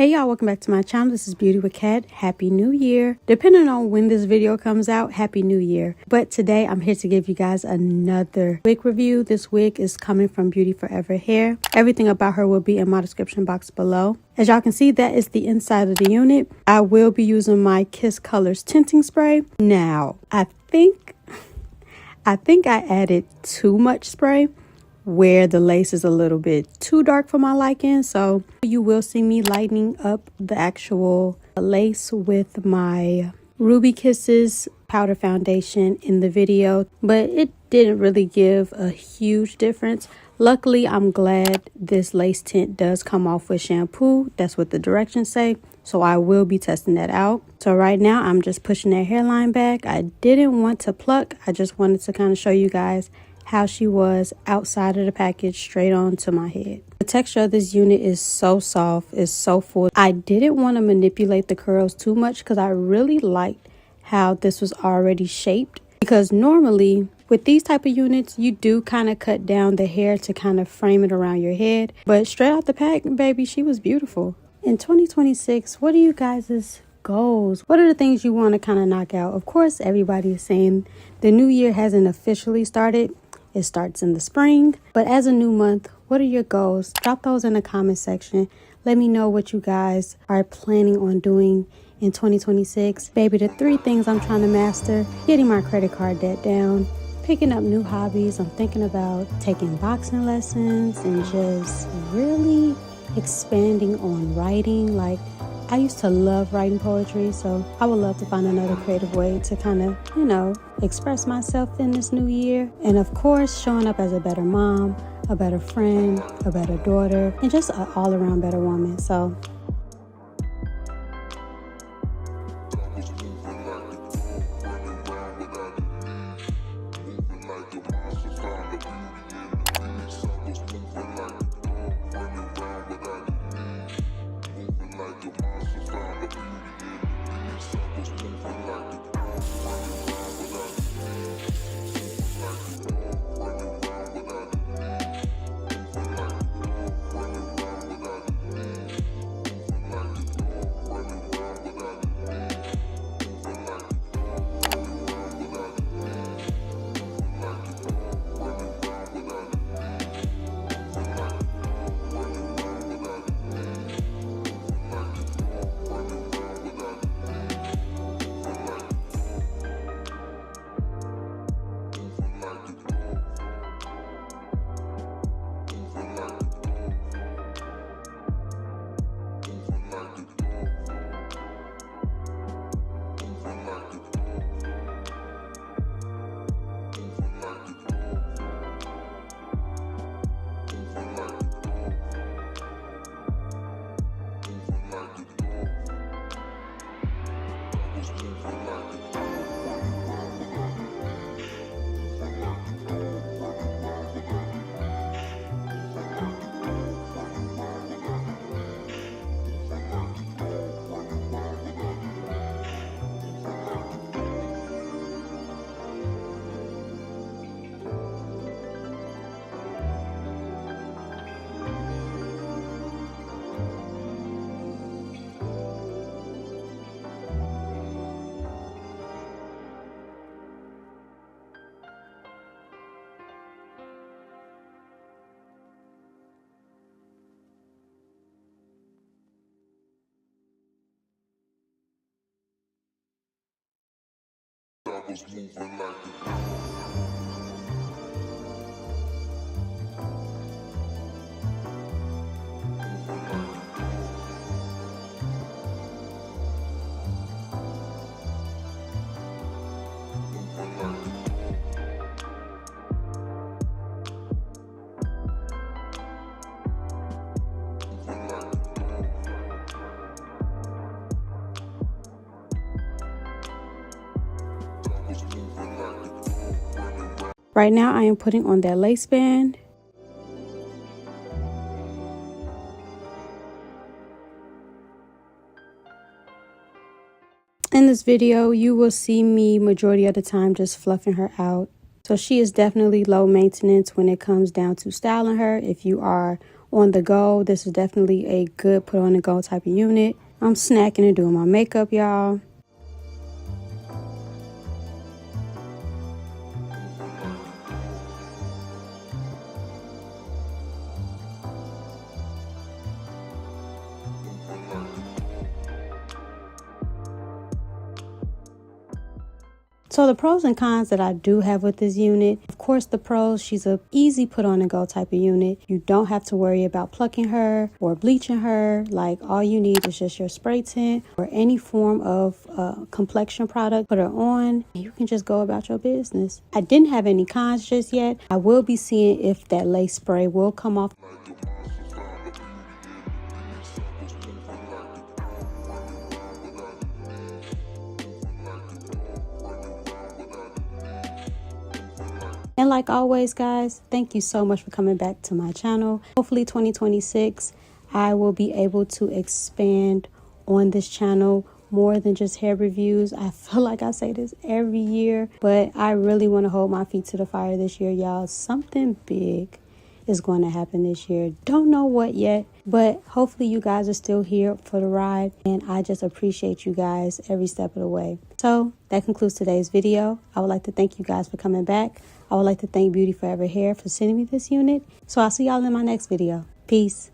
Hey y'all, welcome back to my channel. This is Beauty with Cat. Happy New Year. Depending on when this video comes out, Happy New Year. But today I'm here to give you guys another wig review. This wig is coming from BeautyForeverHair. Everything about her will be in my description box below. As y'all can see, that is the inside of the unit. I will be using my Kiss Colors tinting spray. Now, I think I added too much spray, where the lace is a little bit too dark for my liking, so you will see me lightening up the actual lace with my Ruby Kisses powder foundation in the video, but it didn't really give a huge difference. Luckily, I'm glad this lace tint does come off with shampoo. That's what the directions say, so I will be testing that out. So right now I'm just pushing that hairline back. I didn't want to pluck, I just wanted to kind of show you guys how she was outside of the package straight onto my head. The texture of this unit is so soft, it's so full. I didn't want to manipulate the curls too much because I really liked how this was already shaped, because normally with these type of units you do kind of cut down the hair to kind of frame it around your head, but straight out the pack, baby, she was beautiful. In 2026, what are you guys' goals? What are the things you want to kind of knock out? Of course, everybody is saying the new year hasn't officially started. It starts in the spring, but as a new month, what are your goals? Drop those in the comment section. Let me know what you guys are planning on doing in 2026. Baby, the 3 things I'm trying to master: getting my credit card debt down, picking up new hobbies. I'm thinking about taking boxing lessons and just really expanding on writing. Like, I used to love writing poetry, so I would love to find another creative way to kind of, express myself in this new year. And of course, showing up as a better mom, a better friend, a better daughter, and just an all-around better woman. So was moving like it. right now I am putting on that lace band. In this video, you will see me majority of the time just fluffing her out. So she is definitely low maintenance when it comes down to styling her. If you are on the go. This is definitely a good put on the go type of unit. I'm snacking and doing my makeup, y'all. So the pros and cons that I do have with this unit, of course the pros, she's a easy put on and go type of unit. You don't have to worry about plucking her or bleaching her. Like all you need is just your spray tint or any form of complexion product. Put her on and you can just go about your business. I didn't have any cons just yet. I will be seeing if that lace spray will come off. And like always, guys, thank you so much for coming back to my channel. Hopefully 2026, I will be able to expand on this channel more than just hair reviews. I feel like I say this every year, but I really want to hold my feet to the fire this year, y'all. Something big is going to happen this year. Don't know what yet, but hopefully you guys are still here for the ride, and I just appreciate you guys every step of the way. So that concludes today's video. I would like to thank you guys for coming back. I would like to thank Beauty Forever Hair for sending me this unit. So I'll see y'all in my next video. Peace.